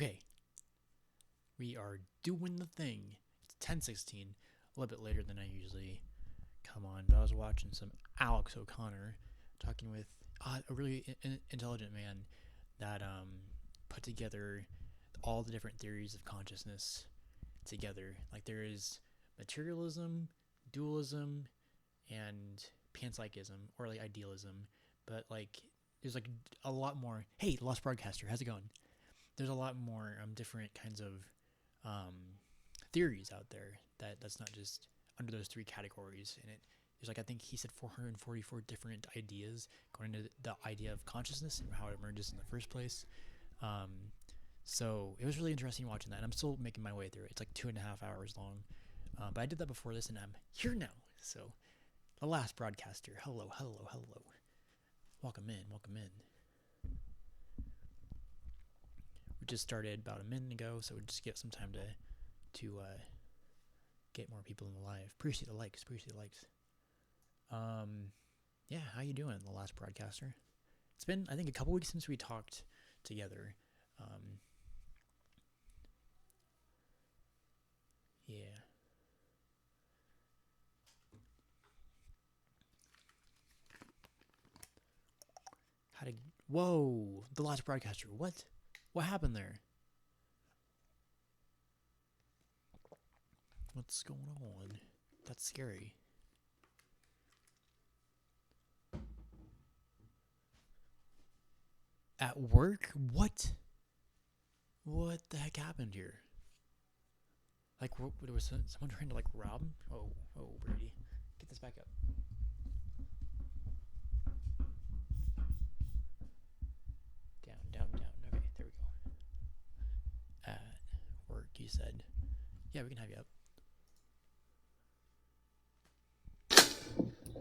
Okay, we are doing the thing. It's 10:16, a little bit later than I usually come on, but I was watching some Alex O'Connor talking with a really intelligent man that put together all the different theories of consciousness together. Like there is materialism, dualism, and panpsychism or like idealism, but like there's like a lot more. Hey, Lost Broadcaster, how's it going? There's a lot more different kinds of um, theories out there that's not just under those three categories. And there's like I think he said 444 different ideas going into the idea of consciousness and how it emerges in the first place. Um, so it was really interesting watching that. And I'm still making my way through it. It's like 2.5 hours long, but I did that before this, and I'm here now. So the Last Broadcaster, hello, hello, hello. Welcome in, welcome in. We just started about a minute ago, so we just get some time to get more people in the live. Appreciate the likes, appreciate the likes. Yeah, how you doing, the Last Broadcaster? It's been, I think, a couple weeks since we talked together. Yeah. Whoa, the Last Broadcaster. What happened there? What's going on? That's scary. At work? What the heck happened here? Like, what was someone trying to like rob him? Oh, Brady, get this back up. Down. Okay, there we go. At work, you said. Yeah, we can have you up.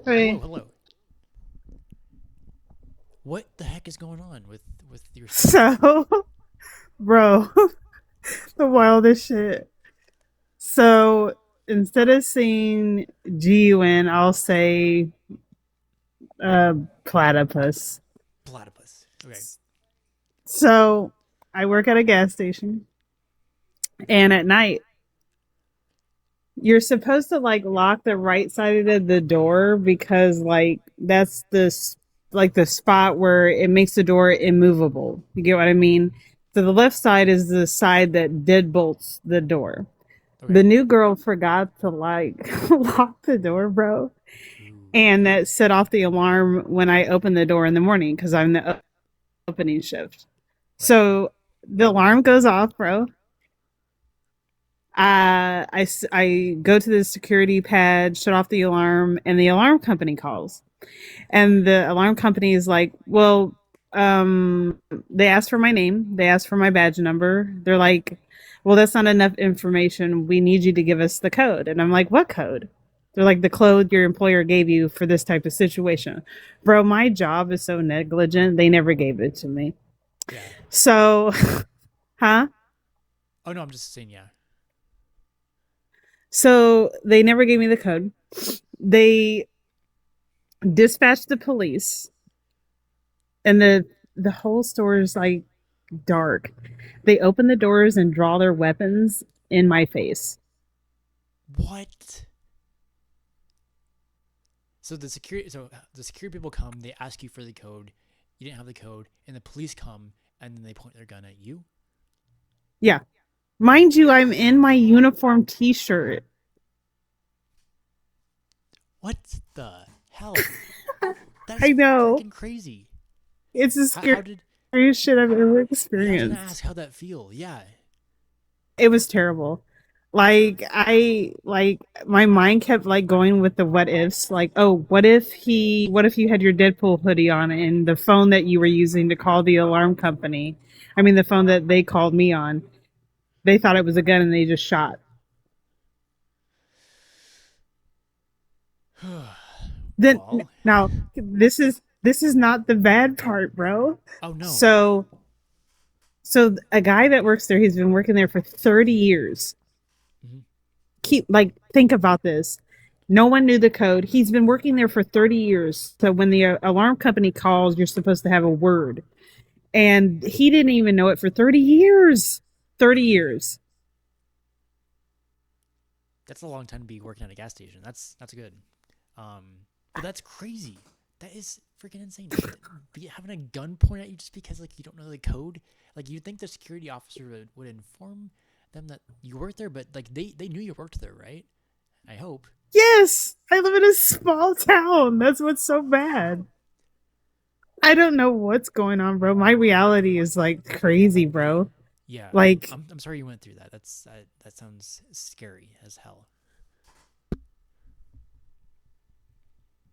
Hey. Hello. What the heck is going on with your? So, bro, the wildest shit. So instead of saying GUN, I'll say platypus. Platypus. Okay. So I work at a gas station, and at night, you're supposed to like lock the right side of the door because like that's the spot where it makes the door immovable. You get what I mean? So the left side is the side that deadbolts the door. Okay. The new girl forgot to like lock the door, bro. And that set off the alarm when I opened the door in the morning because I'm the opening shift. Right. So the alarm goes off, bro. I go to the security pad, shut off the alarm, and the alarm company calls. And the alarm company is like, well, they asked for my name. They asked for my badge number. They're like, well, that's not enough information. We need you to give us the code. And I'm like, what code? They're like, the code your employer gave you for this type of situation. Bro, my job is so negligent. They never gave it to me. Yeah. So, huh? Oh, no, I'm just saying, yeah. So they never gave me the code. They dispatched the police. And the whole store is like dark. They open the doors and draw their weapons in my face. What? So the security people come, they ask you for the code. You didn't have the code, and the police come and then they point their gun at you? Yeah. Mind you, I'm in my uniform t-shirt. What the hell? That's I know. Freaking crazy. It's the scariest shit I've ever experienced. I was gonna ask how that feel. Yeah. It was terrible. Like my mind kept like going with the what ifs. Like, oh, what if you had your Deadpool hoodie on and the phone that you were using to call the alarm company? I mean, the phone that they called me on. They thought it was a gun and they just shot. Then well, now this is not the bad part, bro. Oh no. So a guy that works there, he's been working there for 30 years. Mm-hmm. Think about this. No one knew the code. He's been working there for 30 years. So when the alarm company calls, you're supposed to have a word. And he didn't even know it for 30 years. 30 years. That's a long time to be working at a gas station. That's good. Um, but that's crazy. That is freaking insane. Be having a gun pointed at you just because like you don't know the code. Like you'd think the security officer would inform them that you worked there, but like they knew you worked there, right? I hope. Yes, I live in a small town. That's what's so bad. I don't know what's going on, bro. My reality is like crazy, bro. Yeah, Like, I'm sorry you went through that. That sounds scary as hell.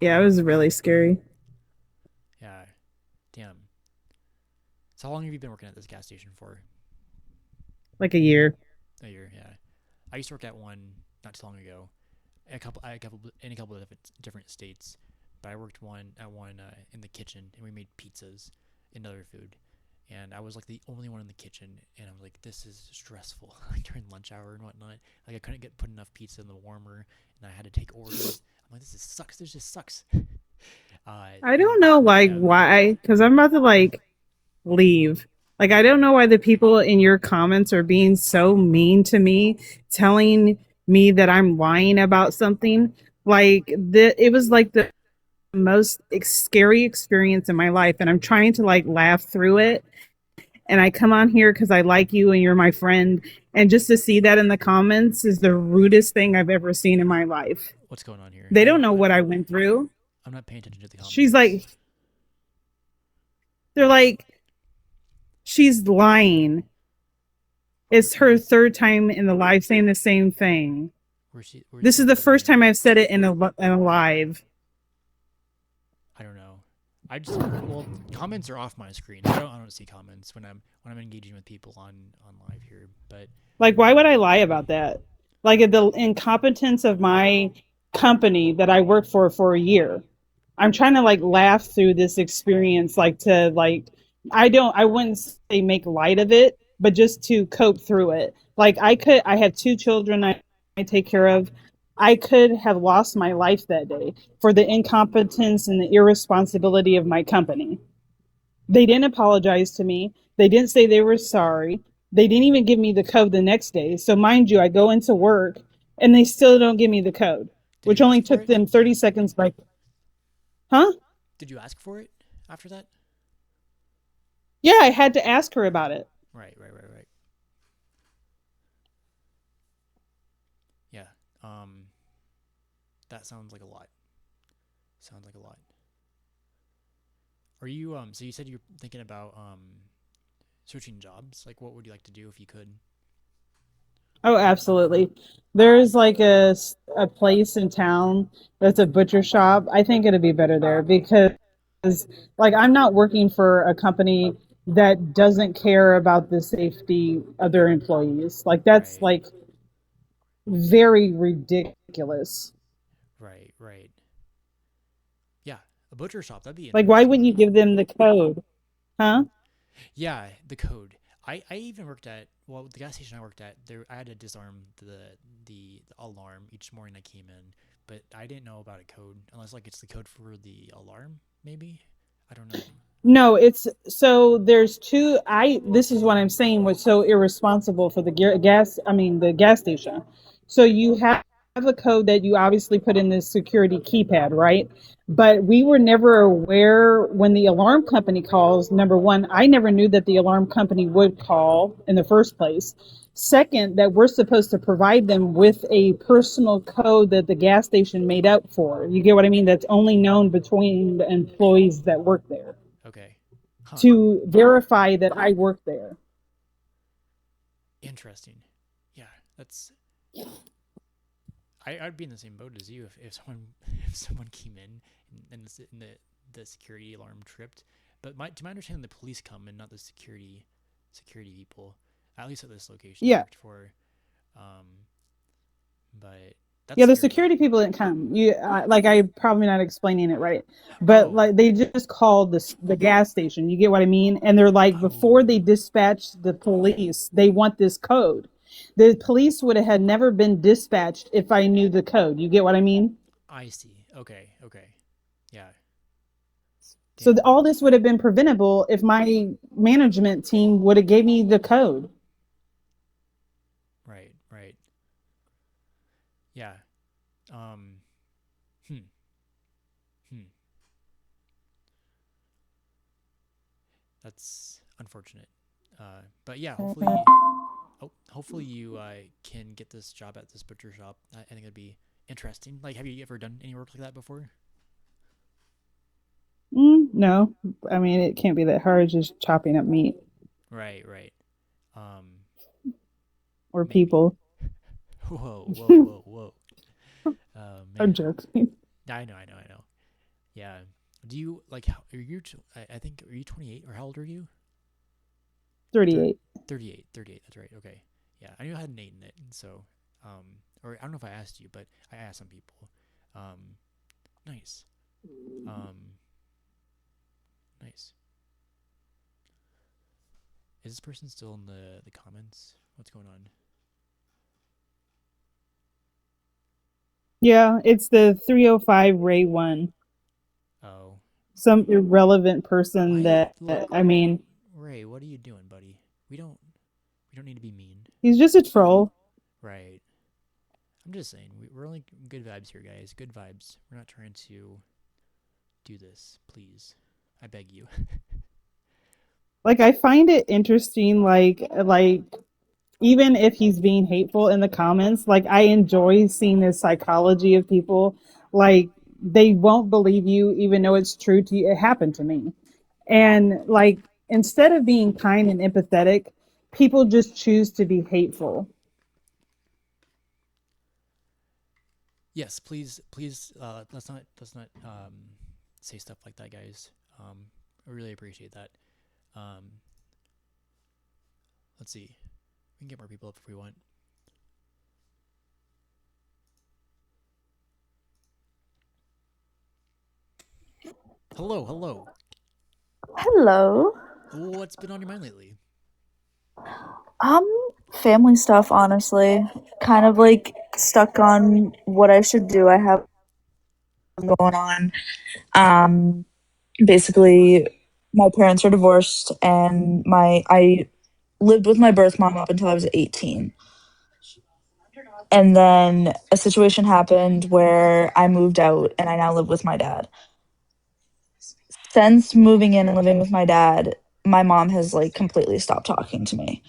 yeah, it was really scary. Yeah, damn. So how long have you been working at this gas station for? Like a year. A year, yeah. I used to work at one not too long ago. In a couple of different states, but I worked one in the kitchen, and we made pizzas and other food. And I was like the only one in the kitchen, and I was like, this is stressful. Like during lunch hour and whatnot, like I couldn't put enough pizza in the warmer, and I had to take orders. I'm like, this sucks. This just sucks. I And don't know like yeah, why, because I'm about to like leave. Like, I don't know why the people in your comments are being so mean to me, telling me that I'm lying about something. Like, it was like the most scary experience in my life, and I'm trying to like laugh through it. And I come on here because I like you and you're my friend. And just to see that in the comments is the rudest thing I've ever seen in my life. what's going on here? They don't know what I went through. I'm not paying attention to the She's comments. like, they're like, she's lying. It's her third time in the live saying the same thing. This is Where's the the first lying? time I've said it in a live. I don't know. I just well, comments are off my screen. I don't see comments when I'm engaging with people on live here. But Like, why would I lie about that? Like the incompetence of my company that I worked for a year. I'm trying to like laugh through this experience, like to like I wouldn't say make light of it, but just to cope through it. Like I have two children I take care of. I could have lost my life that day for the incompetence and the irresponsibility of my company. They didn't apologize to me. They didn't say they were sorry. They didn't even give me the code the next day. So mind you, I go into work and they still don't give me the code, did which you only ask for took it? them 30 seconds by, huh? Did you ask for it after that? Yeah, I had to ask her about it. Right. Yeah. Um, that sounds like a lot. Sounds like a lot. Are you So you said you're thinking about switching jobs. Like, what would you like to do if you could? Oh, absolutely. There's like a place in town that's a butcher shop. I think it'd be better there because like I'm not working for a company that doesn't care about the safety of their employees. Like that's Right. like very ridiculous. Right. Yeah, a butcher shop. That'd be Like why interesting. wouldn't you give them the code? Huh? Yeah, the code. I even worked at the gas station I worked at. There, I had to disarm the alarm each morning I came in, but I didn't know about a code unless like it's the code for the alarm. Maybe I don't know. No, it's so there's two. I This is what I'm saying was so irresponsible for the gas. I mean the gas station. So you have a code that you obviously put in the security keypad, right? But we were never aware when the alarm company calls. Number one, I never knew that the alarm company would call in the first place. Second, that we're supposed to provide them with a personal code that the gas station made up for. You get what I mean? That's only known between the employees that work there Okay, huh? to verify that I work there. Interesting. Yeah, that's. I'd be in the same boat as you if someone if someone came in and the security alarm tripped. But to my understanding, the police come and not the security people. At least at this location I Yeah. worked for. Um, but Yeah, that's the scary. security people didn't come. Like I probably not explaining it right, but Oh, like they just called the gas station. You get what I mean? And they're like, before oh, they dispatch the police, they want this code. The police would have had never been dispatched if I knew the code. You get what I mean? I see. Okay. Yeah. So Damn. all this would have been preventable if my management team would have gave me the code. Yeah. Um. Hmm. Hmm. That's unfortunate. But yeah, hopefully, oh, hopefully you can get this job at this butcher shop. I think it'd be interesting. Like, have you ever done any work like that before? No, I mean it can't be that hard. Just chopping up meat Right, right. Um, or maybe. people. Whoa, whoa, whoa, whoa. Oh I'm man. joking. I know. Yeah. Do you like? How, are you? I think are you 28 or how old are you? Thir- 38. 38. 38. That's right. Okay. Yeah, I knew I had an 8 in it, and so, or I don't know if I asked you, but I asked some people. Um, nice. Um, nice. Is this person still in the comments? What's going on? Yeah, it's the 305 Ray one. Oh, Some irrelevant person why? that Look, I mean, Ray, what are you doing, buddy? We don't we don't need to be mean, he's just a troll. right? I'm just saying we're only good vibes here, guys. Good vibes. We're not trying to do this, please. I beg you. Like I find it interesting like even if he's being hateful in the comments, like I enjoy seeing the psychology of people. Like they won't believe you even though it's true to you. It happened to me. And like instead of being kind and empathetic, people just choose to be hateful. Yes, please, please. Let's not say stuff like that, guys. I really appreciate that. Um, let's see. We can get more people up if we want. Hello, hello. Hello. What's been on your mind lately? Um, Family stuff, honestly. Kind of like stuck on what I should do. I have going on. Um, Basically, my parents are divorced, and my I lived with my birth mom up until I was 18. And then a situation happened where I moved out, and I now live with my dad. Since moving in and living with my dad, my mom has like completely stopped talking to me,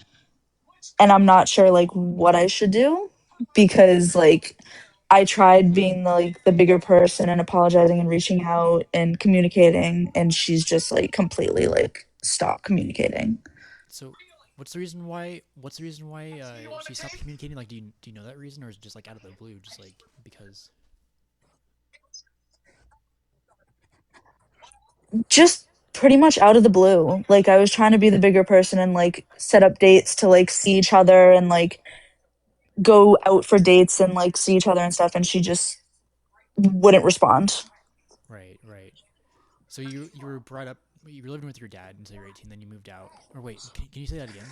and I'm not sure like what I should do because like I tried being the bigger person and apologizing and reaching out and communicating, and she's just like completely like stopped communicating. So, What's the reason why she stopped communicating? Like, do you know that reason, or is it just like out of the blue, just like because? Just pretty much out of the blue. Like I was trying to be the bigger person and like set up dates to like see each other and like go out for dates and like see each other and stuff, and she just wouldn't respond. Right, right. So you were brought up. You were living with your dad until you were 18. Then you moved out. Or wait, can you say that again?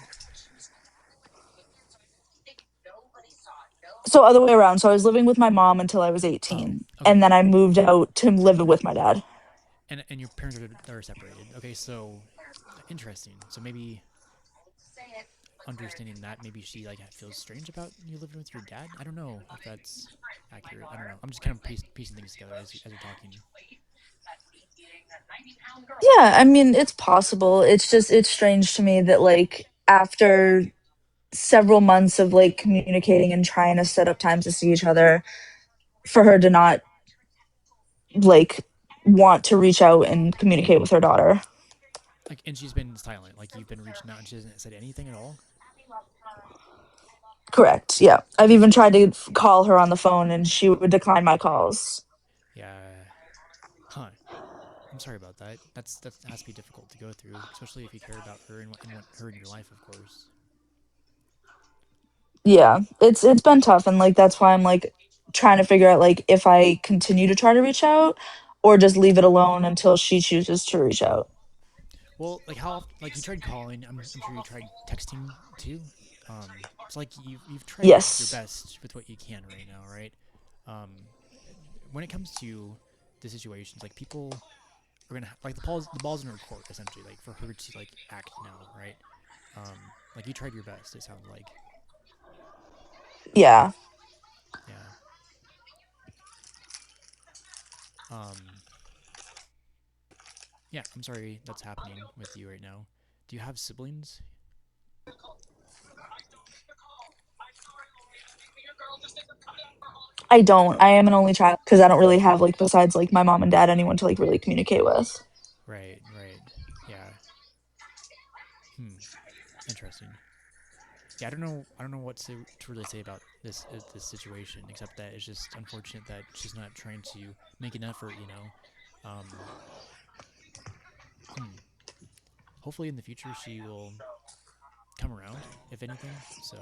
So other way around. So I was living with my mom until I was Oh, 18, and okay. then I moved out to live with my dad. And your parents are separated. Okay, so interesting. So maybe understanding that, maybe she like feels strange about you living with your dad. I don't know if that's accurate. I don't know. I'm just kind of piecing things together as you're talking. Yeah, I mean, it's possible. It's just it's strange to me that like after several months of like communicating and trying to set up times to see each other, for her to not like want to reach out and communicate with her daughter. Like, and she's been silent. Like you've been reaching out, and she hasn't said anything at all. Correct. Yeah. I've Okay, even so tried to call her on the phone and she would decline my calls. yeah, huh? I'm sorry about that. That has to be difficult to go through, especially if you care about her and what her in your life, of course. Yeah. It's been tough, and like that's why I'm like trying to figure out like if I continue to try to reach out or just leave it alone until she chooses to reach out. Well, like how often, like you tried calling. I'm sure you tried texting too. So like you've tried your Yes. best with what you can right now, right? Um, when it comes to the situations, like people are gonna like the ball's in her court essentially, like for her to like act now, right? Like you tried your best. It sounds like, Yeah. yeah. Um, yeah, I'm sorry that's happening with you right now. Do you have siblings? I don't. I am an only child because I don't really have like besides like my mom and dad anyone to like really communicate with. Right, right. Yeah. Hmm. Interesting. Yeah, I don't know what to really say about this situation, except that it's just unfortunate that she's not trying to make an effort. Um, hmm. Hopefully in the future she will come around, if anything. So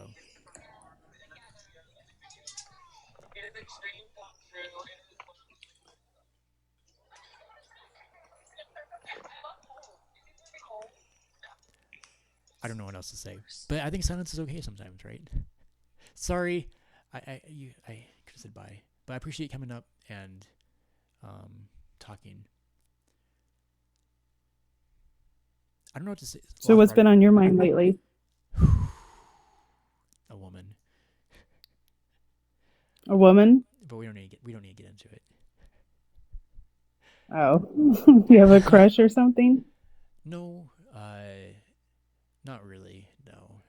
I don't know what else to say, but I think silence is okay sometimes, right? Sorry, I could have said bye, but I appreciate you coming up and talking. I don't know what to say. So what's been on your mind lately? A woman, A woman? but we don't need to get into it. Oh, you have a crush or something? No, not really. No,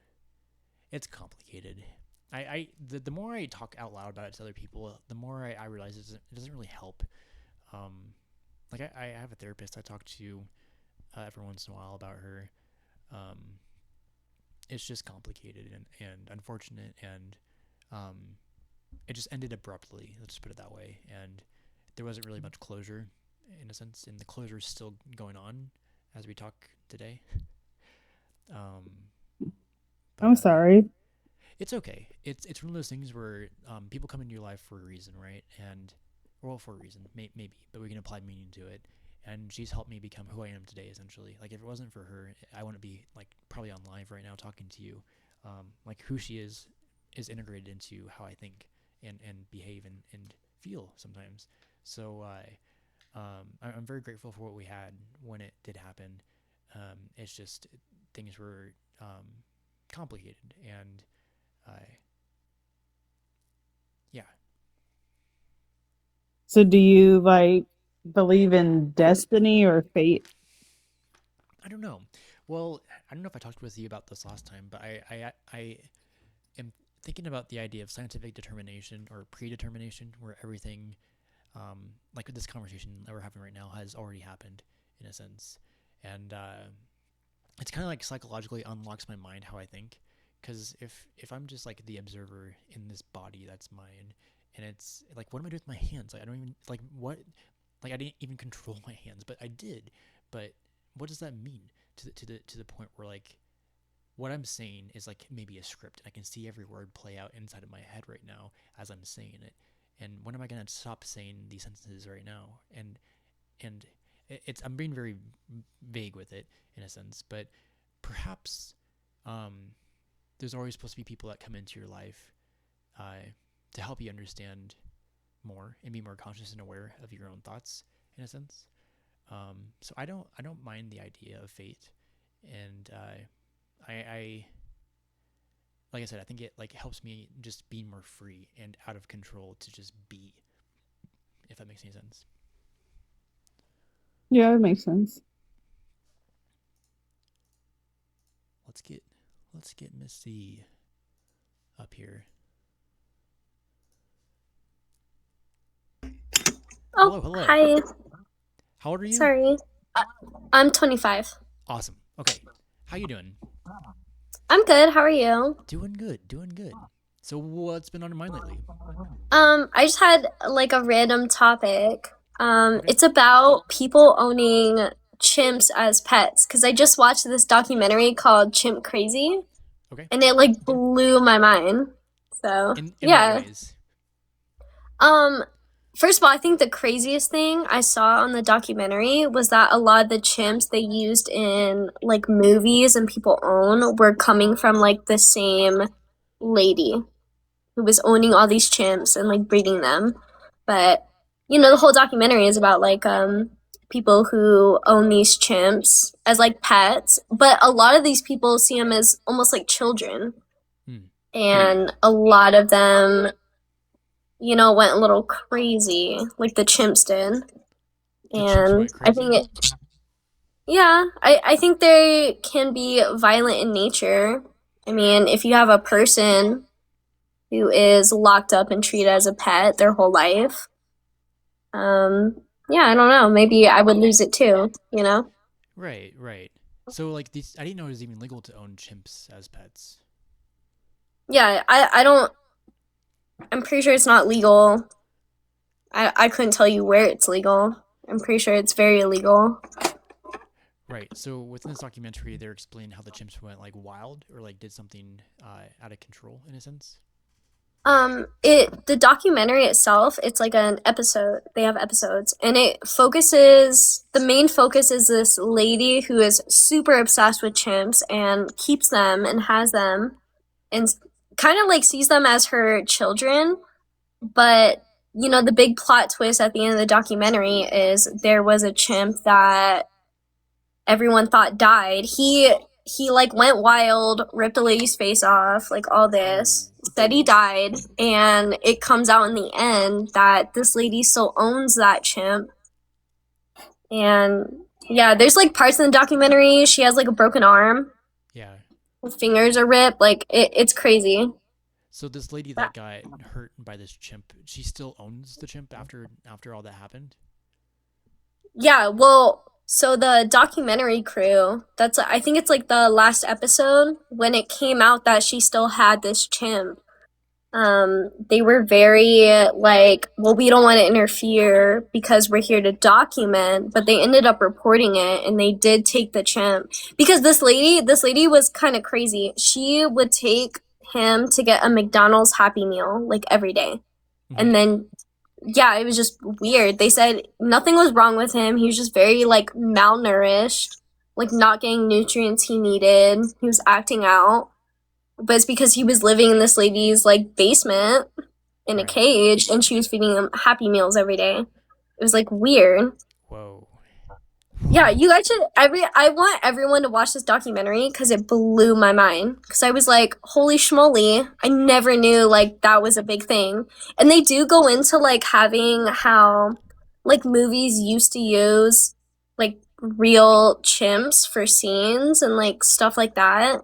it's complicated. The more I talk out loud about it to other people, the more I realize it doesn't really help. Um, like I have a therapist I talk to every once in a while about her. Um, it's just complicated and unfortunate, and um, it just ended abruptly. Let's just put it that way. And there wasn't really much closure, in a sense, and the closure is still going on as we talk today. Um, but I'm sorry. it's okay. It's one of those things where people come into your life for a reason, right? And well, for a reason, maybe, but we can apply meaning to it. And she's helped me become who I am today, essentially. Like if it wasn't for her, I wouldn't be like probably on live right now talking to you. Like who she is integrated into how I think and behave and feel sometimes. So I'm very grateful for what we had when it did happen. It's just things were complicated, and yeah, So do you like believe in destiny or fate? I don't know. Well, I don't know if I talked with you about this last time, but I am thinking about the idea of scientific determination or predetermination, where everything, like this conversation that we're having right now, has already happened in a sense, and it's kind of like psychologically unlocks my mind how I think, because if I'm just like the observer in this body that's mine, and it's like what am I doing with my hands? Like I don't even like what like I didn't even control my hands, but I did. But what does that mean to the point where like what I'm saying is like maybe a script, and I can see every word play out inside of my head right now as I'm saying it. And when am I gonna stop saying these sentences right now? And it's I'm being very vague with it in a sense, but perhaps um, there's always supposed to be people that come into your life uh, to help you understand more and be more conscious and aware of your own thoughts in a sense. So I don't mind the idea of fate, and I like I said, I think it like helps me just be more free and out of control to just be, if that makes any sense. Yeah, it makes sense. Let's get Miss C up here. Oh, Hello. hi. How old are you? Sorry. I'm 25. Awesome. Okay. How you doing? I'm good. How are you? Doing good. So what's been on your mind lately? I just had like a random topic. Okay. It's about people owning chimps as pets because I just watched this documentary called Chimp Crazy Okay. and it like blew my mind. So, In yeah. what ways? Um, First of all, I think the craziest thing I saw on the documentary was that a lot of the chimps they used in like movies and people own were coming from like the same lady who was owning all these chimps and like breeding them. But the whole documentary is about like people who own these chimps as like pets, but a lot of these people see them as almost like children. Hmm. And a lot of them went a little crazy, like the chimps did. The chimps And went I think crazy. yeah, I think they can be violent in nature. I mean, if you have a person who is locked up and treated as a pet their whole life, yeah, I don't know. Maybe I would lose it too, you know? Right, right. So like these, I didn't know it was even legal to own chimps as pets. Yeah, I don't, I'm pretty sure it's not legal. I couldn't tell you where it's legal. I'm pretty sure it's very illegal. Right. So within this documentary, they're explaining how the chimps went like wild or like did something out of control in a sense. The documentary itself, it's like an episode. They have episodes, and it focuses. The main focus is this lady who is super obsessed with chimps and keeps them and has them, and kind of like sees them as her children. But you know, the big plot twist at the end of the documentary is there was a chimp that everyone thought died. He like went wild, ripped a lady's face off, like all this, said he died, and it comes out in the end that this lady still owns that chimp. And yeah, there's like parts in the documentary she has like a broken arm, Yeah. her fingers are ripped, like it's crazy. So this lady that got hurt by this chimp, she still owns the chimp after all that happened. Yeah, well, so the documentary crew, that's I think it's like the last episode when it came out that she still had this chimp. They were very like, well, we don't want to interfere because we're here to document, but they ended up reporting it and they did take the chimp because this lady was kind of crazy. She would take him to get a McDonald's Happy Meal like every day. And then yeah, it was just weird. They said nothing was wrong with him. He was just very like malnourished, like not getting nutrients he needed. He was acting out. But it's because he was living in this lady's like basement in a Right. cage and she was feeding him Happy Meals every day. It was like weird. Whoa. Yeah, you guys should I want everyone to watch this documentary because it blew my mind. Because I was like, holy schmoly, I never knew like that was a big thing. And they do go into like having how like movies used to use like real chimps for scenes and like stuff like that.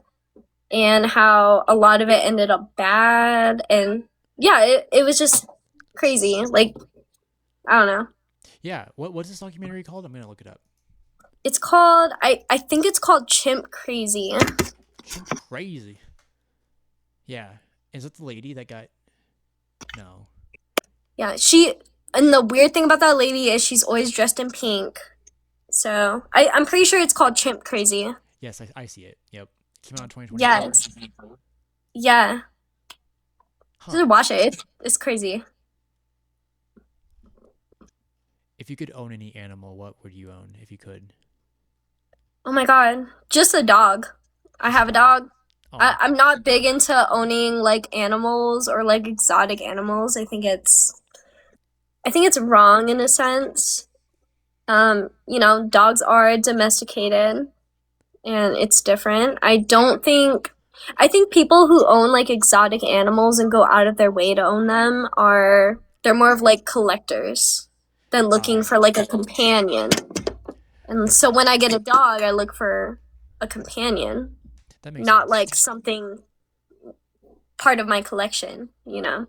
And how a lot of it ended up bad. And yeah, it was just crazy. Like, I don't know. Yeah. What's this documentary called? I'm gonna look it up. It's called I think it's called Chimp Crazy. Chimp crazy. Yeah. Is that the lady that got? No. Yeah, and the weird thing about that lady is she's always dressed in pink. So I'm pretty sure it's called Chimp Crazy. Yes, I see it. Yep. Came out in 2020. Yes. Yeah. Huh. Just watch it. It's crazy. If you could own any animal, what would you own if you could? Oh my god. Just a dog. I have a dog. Oh, I'm not big into owning like animals or like exotic animals. I think it's wrong in a sense. You know, dogs are domesticated and it's different. I think people who own like exotic animals and go out of their way to own them they're more of like collectors than looking for like a companion. And so when I get a dog, I look for a companion, that makes not sense. like something part of my collection, you know?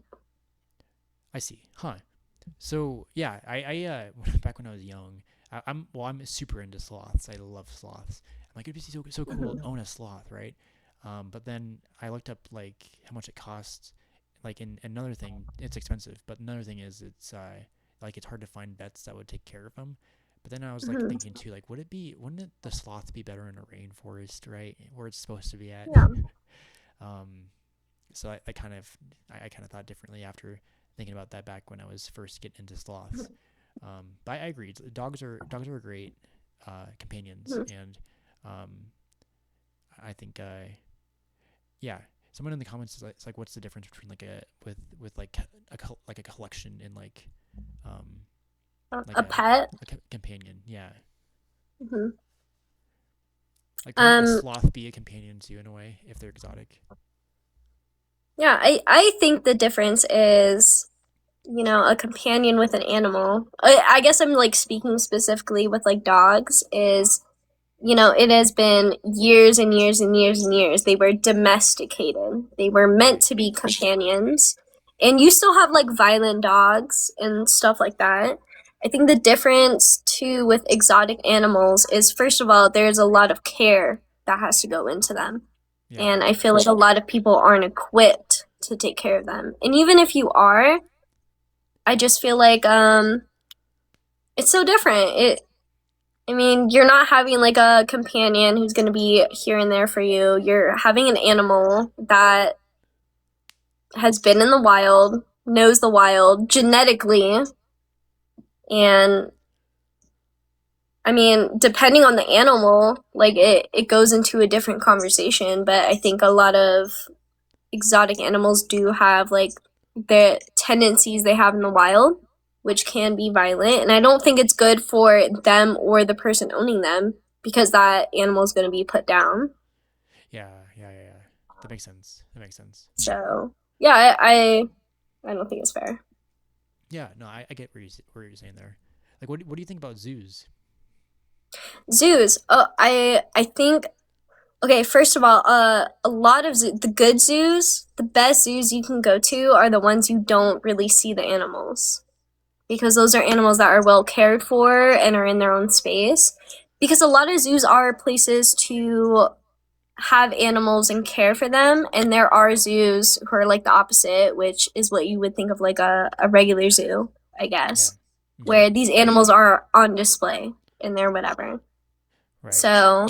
I see. Huh. So yeah, I back when I was young, I'm super into sloths. I love sloths. I'm like, it'd be so cool to own a sloth, right? But then I looked up like how much it costs. Like, and another thing, it's expensive. But another thing is it's like it's hard to find vets that would take care of them. But then I was like thinking too, like, wouldn't the sloth be better in a rainforest, right, where it's supposed to be at? Yeah. So I kind of thought differently after thinking about that back when I was first getting into sloths. But I agree. Dogs are great companions, and I think yeah. Someone in the comments is like, what's the difference between like with like a collection and like like a pet? a companion? Yeah. Hmm. Like, can a sloth be a companion to you in a way if they're exotic? Yeah, I think the difference is a companion with an animal. I guess I'm like speaking specifically with like dogs is, it has been years and years and years and years. They were domesticated. They were meant to be companions. And you still have like violent dogs and stuff like that. I think the difference too with exotic animals is, first of all, there's a lot of care that has to go into them. Yeah. And I feel like a lot of people aren't equipped to take care of them. And even if you are, I just feel like it's so different. You're not having like a companion who's going to be here and there for you. You're having an animal that has been in the wild, knows the wild genetically, and depending on the animal, like it goes into a different conversation, but I think a lot of exotic animals do have like the tendencies they have in the wild, which can be violent, and I don't think it's good for them or the person owning them, because that animal is going to be put down. Yeah. That makes sense. So yeah, I don't think it's fair. Yeah, no, I get where you're saying there. Like, what do you think about zoos? Zoos. I think, okay, first of all, a lot of the good zoos, the best zoos you can go to are the ones you don't really see the animals, because those are animals that are well cared for and are in their own space. Because a lot of zoos are places to have animals and care for them, and there are zoos who are like the opposite, which is what you would think of like a regular zoo, I guess, Yeah. where these animals are on display and they're whatever. Right. So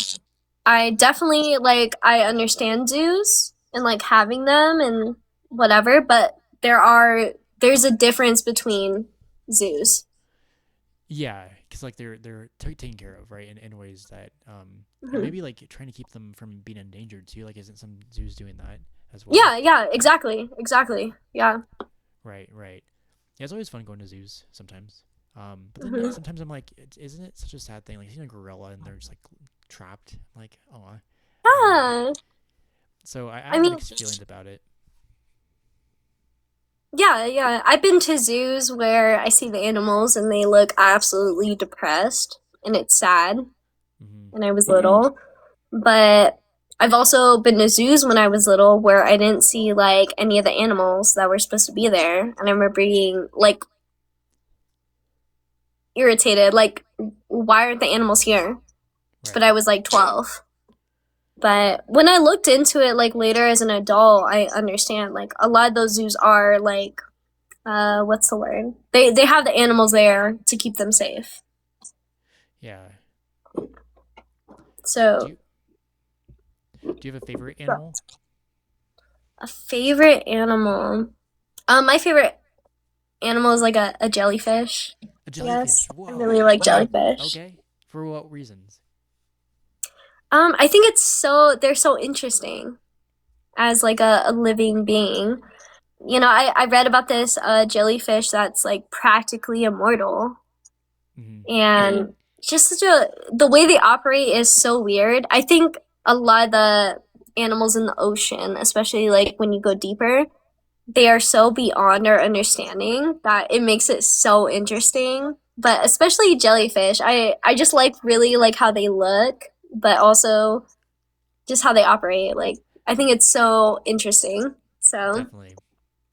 I definitely I understand zoos and like having them and whatever, but there's a difference between zoos. Yeah, because like they're taken care of, right, in ways that and Mhm. maybe like trying to keep them from being endangered too. Like, isn't some zoos doing that as well? Yeah, exactly. Yeah. Right. Yeah, it's always fun going to zoos sometimes. But then Mhm. sometimes I'm like, isn't it such a sad thing? Like seeing a gorilla and they're just like trapped. I'm like, oh. Yeah. So I I have mean, mixed feelings about it. yeah. I've been to zoos where I see the animals and they look absolutely depressed and it's sad. Hmm. And I was little. But I've also been to zoos when I was little where I didn't see like any of the animals that were supposed to be there. And I remember being like irritated, like, why aren't the animals here? Right. But I was like 12. But when I looked into it like later as an adult, I understand like a lot of those zoos are like what's the word? They have the animals there to keep them safe. Yeah. So Do you have a favorite animal? a favorite animal. My favorite animal is like a jellyfish. A jellyfish. Yes, Whoa. I really like jellyfish. Okay. For what reasons? I think they're so interesting as like a living being. I read about this jellyfish that's like practically immortal, Hmm. and just the way they operate is so weird. I think a lot of the animals in the ocean, especially like when you go deeper, they are so beyond our understanding that it makes it so interesting. But especially jellyfish, I just really like how they look, but also just how they operate. Like, I think it's so interesting. So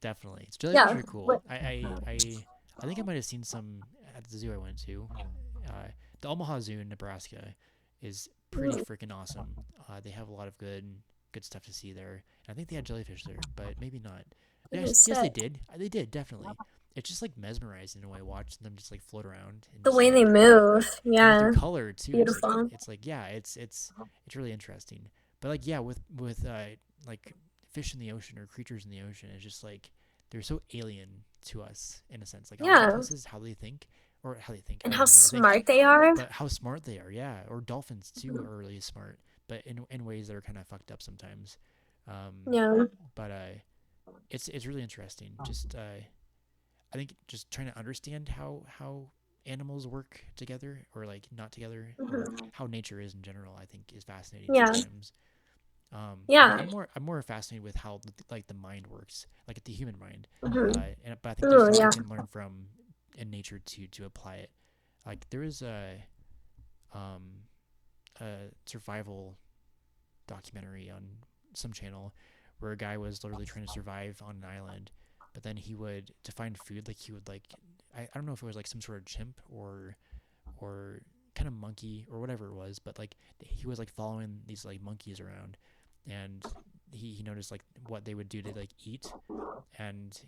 Definitely. It's jellyfish yeah. are cool. I think I might have seen some at the zoo I went to. The Omaha Zoo in Nebraska is pretty freaking awesome. They have a lot of good stuff to see there. And I think they had jellyfish there, but maybe not. Yes, they did. They did, definitely. It's just like mesmerizing in a way, watching them just like float around and The just way they like move, and yeah, their color too. beautiful. It's like yeah, it's really interesting. But like yeah, with like fish in the ocean or creatures in the ocean, it's just like they're so alien to us in a sense. Like Yeah, octopuses, how they think, or how they think. I and don't how know how they think, smart they are. but how smart they are. Yeah, or dolphins too are really smart, but in ways that are kind of fucked up sometimes. Yeah. But it's really interesting. Just I think just trying to understand how animals work together or like not together or Mhm. how nature is in general, I think is fascinating Yeah. sometimes. Yeah. I'm more fascinated with how like the mind works, like the human mind. Hmm. But I think there's Ooh, things we yeah. can learn from in nature to apply it. Like there is um, a survival documentary on some channel where a guy was literally trying to survive on an island, but then he would to find food like he would like I don't know if it was like some sort of chimp or kind of monkey or whatever it was, but like he was like following these like monkeys around, and he noticed like what they would do to like eat and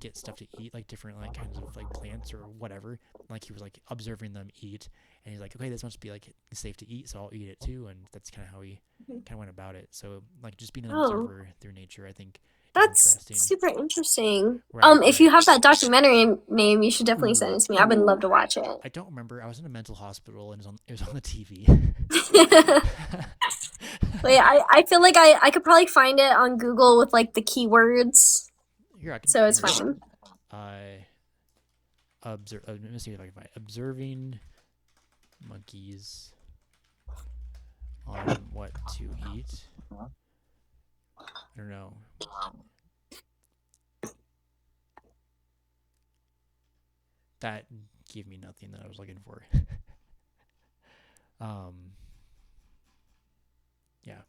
get stuff to eat, like different like kinds of like plants or whatever. Like he was like observing them eat, and he's like, okay, this must be like safe to eat, so I'll eat it too. And that's kind of how he kind of went about it. So like just being an Oh, observer through nature, I think is that's interesting. super interesting. Where If you have that documentary name, you should definitely send ooh, it to me. I would love to watch it. I don't remember. I was in a mental hospital and it was on the TV. Wait, I feel like I could probably find it on Google with like the keywords, Here I can so it's here. fine. I observe. Let me see if I can find observing monkeys on what to eat. I don't know. That gave me nothing that I was looking for. um, yeah,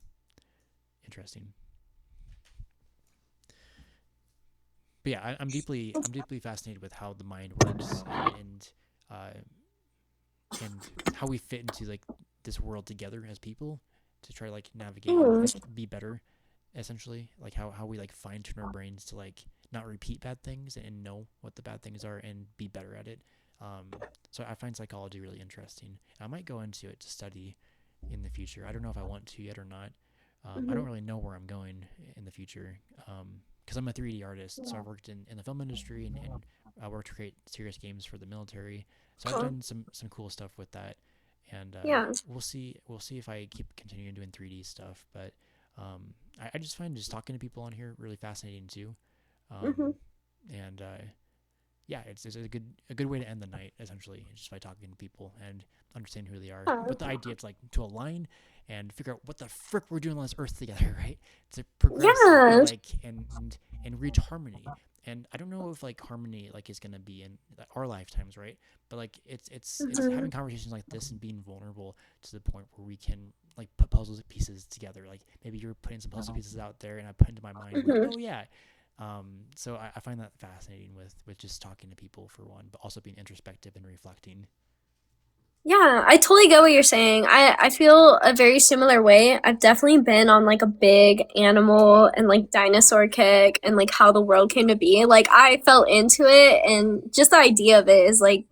interesting. But yeah, I'm deeply fascinated with how the mind works uh, and how we fit into like this world together as people to try to like navigate and Mm. like be better, essentially. Like how we like fine tune our brains to like not repeat bad things and know what the bad things are and be better at it. Um, so I find psychology really interesting. I might go into it to study in the future. I don't know if I want to yet or not. I don't Mhm. really know where I'm going in the future. Because I'm a 3D artist, so I've worked in the film industry and I worked to create serious games for the military. So I've Cool. done some cool stuff with that, and Yeah. we'll see if I keep continuing doing 3D stuff. But I just find just talking to people on here really fascinating too, Hmm. um, and yeah, it's a good way to end the night essentially, just by talking to people and understanding who they are. With the idea to like to align and figure out what the frick we're doing on this earth together, right? To progress Yeah. and like and reach harmony. And I don't know if like harmony like is gonna be in our lifetimes, right? But like it's Hmm. having conversations like this and being vulnerable to the point where we can like put puzzle pieces together. Like maybe you're putting some puzzle pieces out there, and I put into my mind like, Hmm. oh yeah. So I find that fascinating with just talking to people for one, but also being introspective and reflecting. Yeah, I totally get what you're saying. I feel a very similar way. I've definitely been on like a big animal and like dinosaur kick and like how the world came to be. Like I fell into it and just the idea of it is like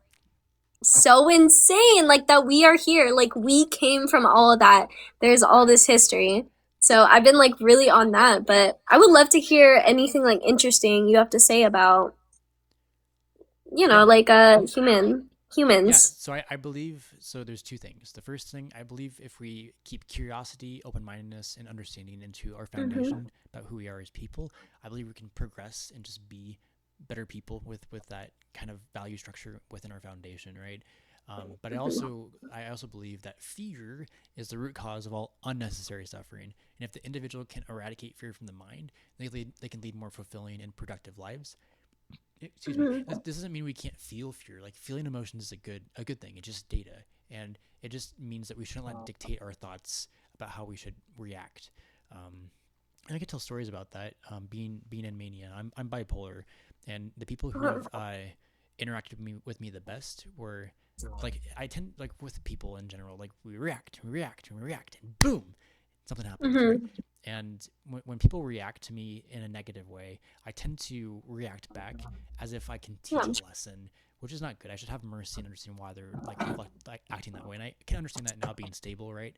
so insane like that we are here. Like we came from all of that. There's all this history. So I've been like really on that, but I would love to hear anything like interesting you have to say about, Yeah, like yeah. humans. So I believe so. There's two things. The first thing I believe if we keep curiosity, open mindedness, and understanding into our Mhm. foundation about who we are as people, I believe we can progress and just be better people with that kind of value structure within our foundation, right? But Mhm. I also believe that fear is the root cause of all unnecessary suffering. And if the individual can eradicate fear from the mind, they can lead more fulfilling and productive lives. Excuse me. Mhm. This doesn't mean we can't feel fear. Like feeling emotions is a good thing. It's just data, and it just means that we shouldn't let it dictate our thoughts about how we should react. And I could tell stories about that. Being in mania, I'm bipolar, and the people who Uh-huh. have interacted with me the best were like I tend like with people in general. Like we react, we react, and we react, and boom, something happens, right? Mhm. And when people react to me in a negative way, I tend to react back as if I can Yeah. teach a lesson, which is not good. I should have mercy and understand why they're like acting that way. And I can understand that now being stable, right?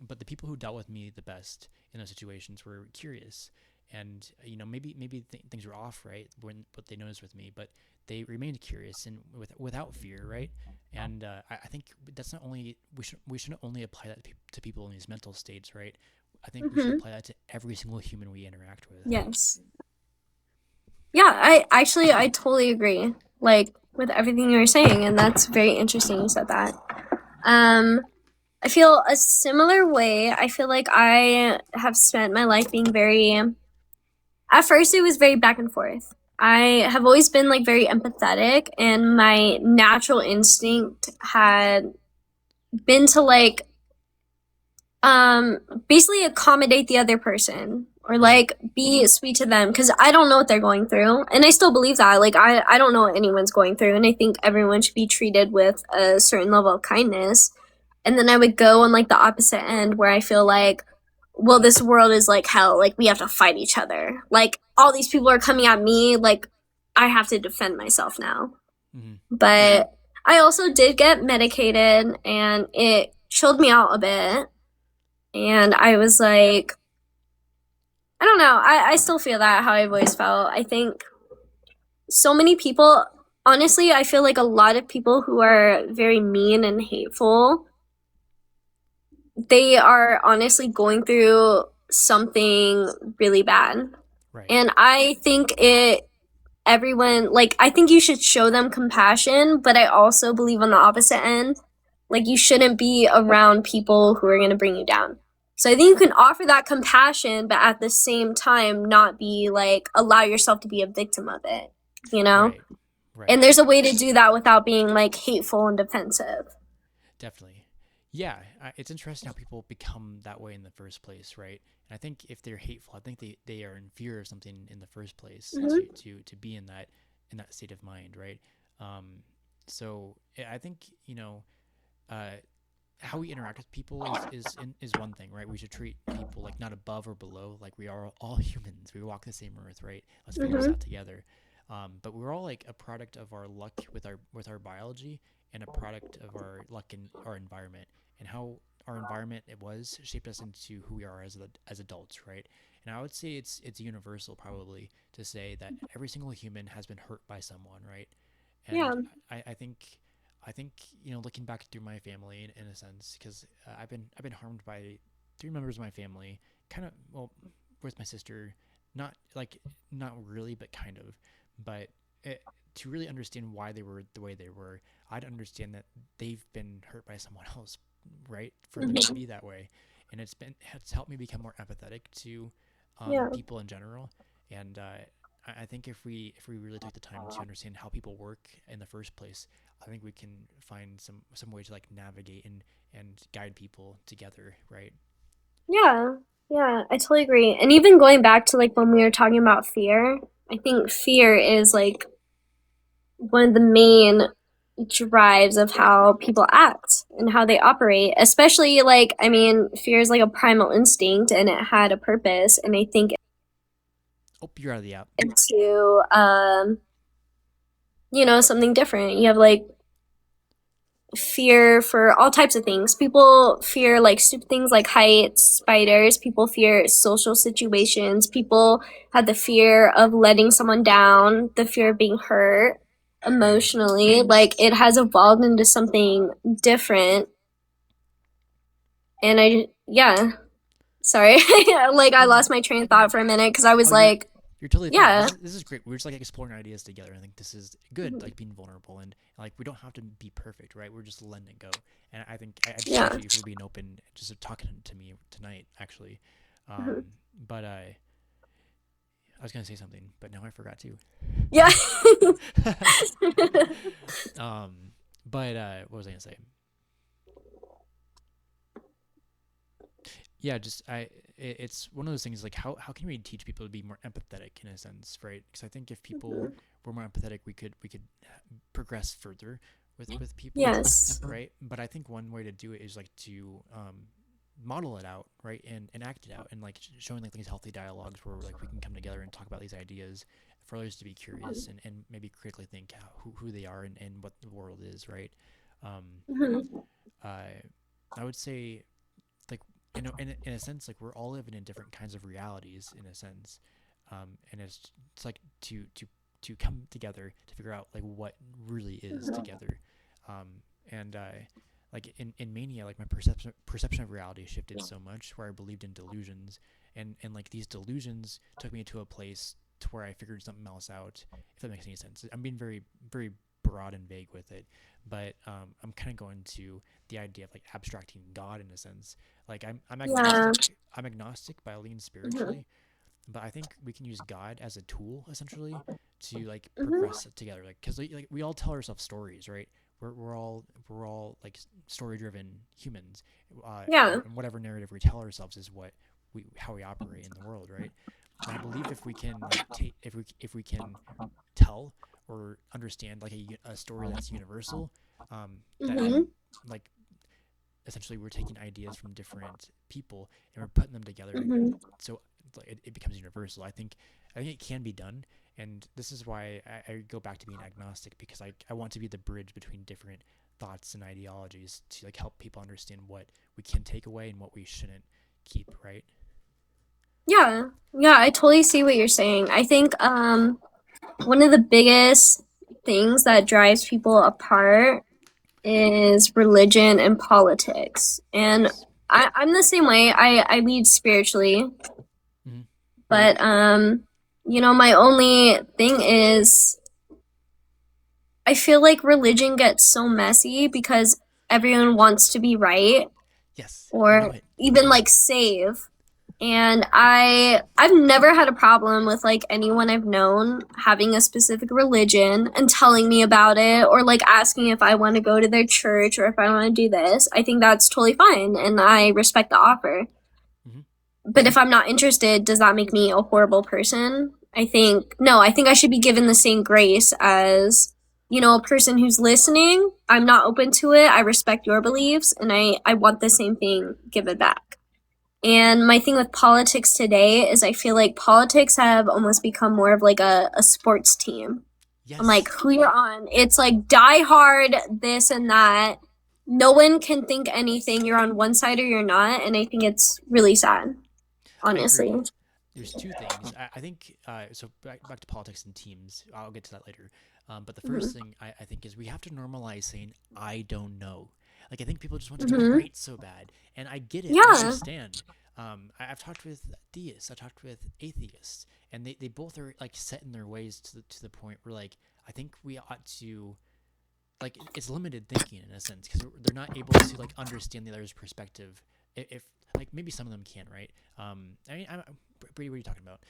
But the people who dealt with me the best in those situations were curious, and maybe things were off, right? When what they noticed with me, but they remained curious and without fear, right? And I think that's not only we shouldn't only apply that to people in these mental states, right? I think we should Mhm. apply that to every single human we interact with. Yes. Yeah, I totally agree. Like with everything you were saying, and that's very interesting you said that. Um, I feel a similar way. I feel like I have spent my life being very, at first it was very back and forth. I have always been like very empathetic, and my natural instinct had been to like basically accommodate the other person, or like be sweet to them, because I don't know what they're going through, and I still believe that. Like I don't know what anyone's going through, and I think everyone should be treated with a certain level of kindness. And then I would go on like the opposite end, where I feel like, well, this world is like hell, like we have to fight each other, like all these people are coming at me, like I have to defend myself now. Mhm. But I also did get medicated, and it chilled me out a bit. And I was like, I don't know. I still feel that how I've always felt. I think so many people, honestly, I feel like a lot of people who are very mean and hateful, they are honestly going through something really bad. Right. And I think everyone, like, I think you should show them compassion, but I also believe on the opposite end, like, you shouldn't be around people who are going to bring you down. So I think you can offer that compassion, but at the same time, not be like, allow yourself to be a victim of it, you know? Right. Right. And there's a way to do that without being like hateful and defensive. Definitely. Yeah, it's interesting how people become that way in the first place, right? And I think if they're hateful, I think they are in fear of something in the first place to be in that state of mind, right? So I think how we interact with people is one thing, right? We should treat people like not above or below, like we are all humans. We walk the same earth, right? Let's figure this out together. But we're all like a product of our luck with our biology, and a product of our luck in our environment, and how our environment shaped us into who we are as adults, right? And I would say it's universal probably to say that every single human has been hurt by someone, right? And Yeah. I think looking back through my family in a sense, because I've been harmed by 3 members of my family, kind of, well, with my sister, not really, but kind of. But to really understand why they were the way they were, I'd understand that they've been hurt by someone else, right? For them to be that way, and it's helped me become more empathetic to people in general. And I think if we really took the time to understand how people work in the first place, I think we can find some way to like navigate and guide people together, right? Yeah. Yeah, I totally agree. And even going back to like when we were talking about fear, I think fear is like one of the main drives of how people act and how they operate. Especially like, I mean, fear is like a primal instinct, and it had a purpose. And I think Oh, you're out of the app. into something different. You have like fear for all types of things. People fear like stupid things like heights, spiders. People fear social situations. People have the fear of letting someone down, the fear of being hurt emotionally. Like it has evolved into something different. And sorry. Like I lost my train of thought for a minute because I was like, you're totally fine. yeah. This is great. We're just like exploring ideas together. I think this is good, like being vulnerable, and like we don't have to be perfect, right? We're just letting it go. And I think I appreciate you for being open, just talking to me tonight, actually. But I was gonna say something, but now I forgot to. Yeah. But what was I gonna say? Yeah, it's one of those things like how can we teach people to be more empathetic in a sense, right? Because I think if people were more empathetic, we could progress further with people. Yes. Right. But I think one way to do it is like to model it out, right, and act it out, and like showing like these healthy dialogues where like we can come together and talk about these ideas for others to be curious and maybe critically think who they are and what the world is, right? I would say, like, in a sense, like we're all living in different kinds of realities in a sense, and it's like to come together to figure out like what really is together, and like in Mania, like my perception of reality shifted so much where I believed in delusions, and like these delusions took me to a place to where I figured something else out, if that makes any sense. I'm being very very broad and vague with it. But I'm kind of going to the idea of like abstracting God in a sense. Like I'm Yeah. agnostic. I'm agnostic, but I lean Mhm. spiritually. But I think we can use God as a tool essentially to like Mhm. progress it together. Like because like we all tell ourselves stories, right? We're all like story driven humans, Yeah. and whatever narrative we tell ourselves is what we how we operate in the world, right? And I believe if we can like take if we can tell or understand like a story that's universal, that Mhm. like essentially we're taking ideas from different people and we're putting them together Mhm. so like, it becomes universal. I think it can be done, and this is why I go back to being agnostic, because I want to be the bridge between different thoughts and ideologies to like help people understand what we can take away and what we shouldn't keep, right? Yeah. Yeah, I totally see what you're saying. I think one of the biggest things that drives people apart is religion and politics. And Yes. I'm the same way. I lead spiritually, Hmm. but my only thing is I feel like religion gets so messy because everyone wants to be right Yes, you know or it. even like save. And I've never had a problem with like anyone I've known having a specific religion and telling me about it or like asking if I want to go to their church or if I want to do this. I think that's totally fine and I respect the offer. Hmm. But if I'm not interested, does that make me a horrible person? I think no, I think I should be given the same grace as a person who's listening. I'm not open to it. I respect your beliefs and I want the same thing given back. And my thing with politics today is I feel like politics have almost become more of like a sports team. I'm like, Yes, who you're on. It's like die hard, this and that. No one can think anything. You're on one side or you're not. And I think it's really sad, I honestly. agree. There's two things. I think so. Back to politics and teams. I'll get to that later. But the Hmm. first thing I think is we have to normalize saying I don't know. Like I think people just want to get it Hmm. right so bad, and I get it. I Yeah. understand. I've talked with theists. I talked with atheists, and they both are like set in their ways to the point where like I think we ought to like it's limited thinking in a sense because they're not able to like understand the other's perspective. If like maybe some of them can, right? I mean, Brady, what are you talking about?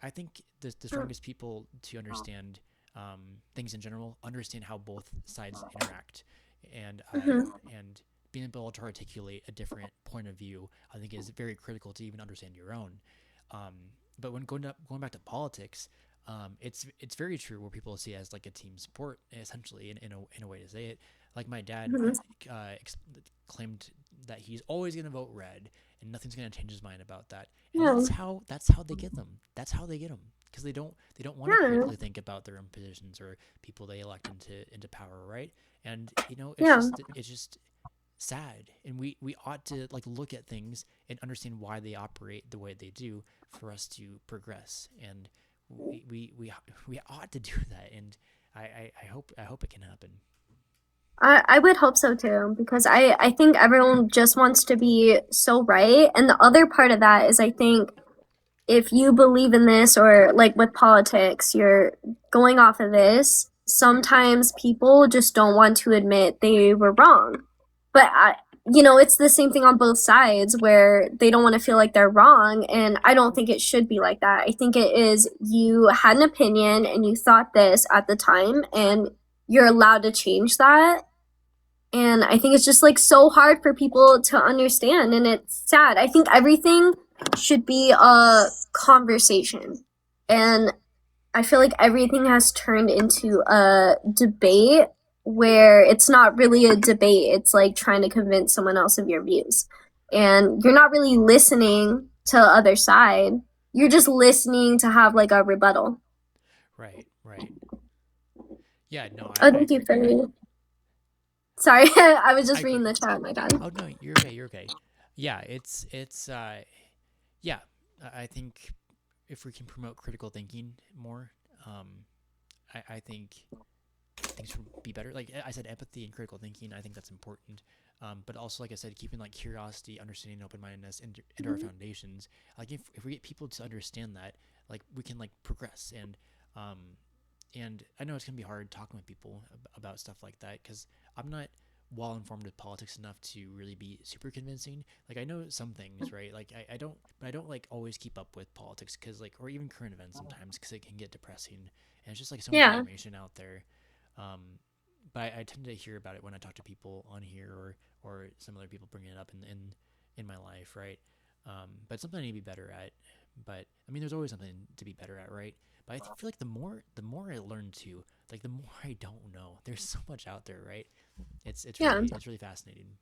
I think the strongest people to understand things in general understand how both sides interact, and Hmm. and being able to articulate a different point of view, I think, is very critical to even understand your own. Um, but when going back to politics, it's very true where people see it as like a team sport essentially in a way to say it. Like my dad Hmm. claimed that he's always going to vote red and nothing's going to change his mind about that. And Yeah. that's how they get them. That's how they get them because they don't want to Yeah. critically think about their own positions or people they elect into power, right? And Yeah. it's just sad, and we ought to like look at things and understand why they operate the way they do for us to progress, and we ought to do that, and I hope it can happen. I would hope so too, because I think everyone just wants to be so right. And the other part of that is I think if you believe in this or like with politics, you're going off of this, sometimes people just don't want to admit they were wrong. But it's the same thing on both sides where they don't want to feel like they're wrong. And I don't think it should be like that. I think it is you had an opinion and you thought this at the time and you're allowed to change that. And I think it's just like so hard for people to understand. And it's sad. I think everything should be a conversation. And I feel like everything has turned into a debate where it's not really a debate. It's like trying to convince someone else of your views. And you're not really listening to the other side. You're just listening to have like a rebuttal. Right, right. Yeah, no, Oh, I thank you agree. for Sorry, I was I just reading agree. the chat. My God. Oh no, you're okay. You're okay. Yeah, it's yeah. I think if we can promote critical thinking more, um, I think things would be better. Like I said, empathy and critical thinking. I think that's important. But also, like I said, keeping like curiosity, understanding, open mindedness into our foundations. Like if we get people to understand that, like we can like progress and um, and I know it's gonna be hard talking with people about stuff like that because I'm not well informed with politics enough to really be super convincing. Like I know some things, right? Like I don't, but I don't like always keep up with politics because like, or even current events sometimes because it can get depressing and it's just like so much Yeah. information out there. Um, but I tend to hear about it when I talk to people on here or some other people bringing it up in my life, right? But it's something I need to be better at. But I mean, there's always something to be better at, right? But feel like the more I learn to, like the more I don't know. There's so much out there, right? Yeah. It's really fascinating.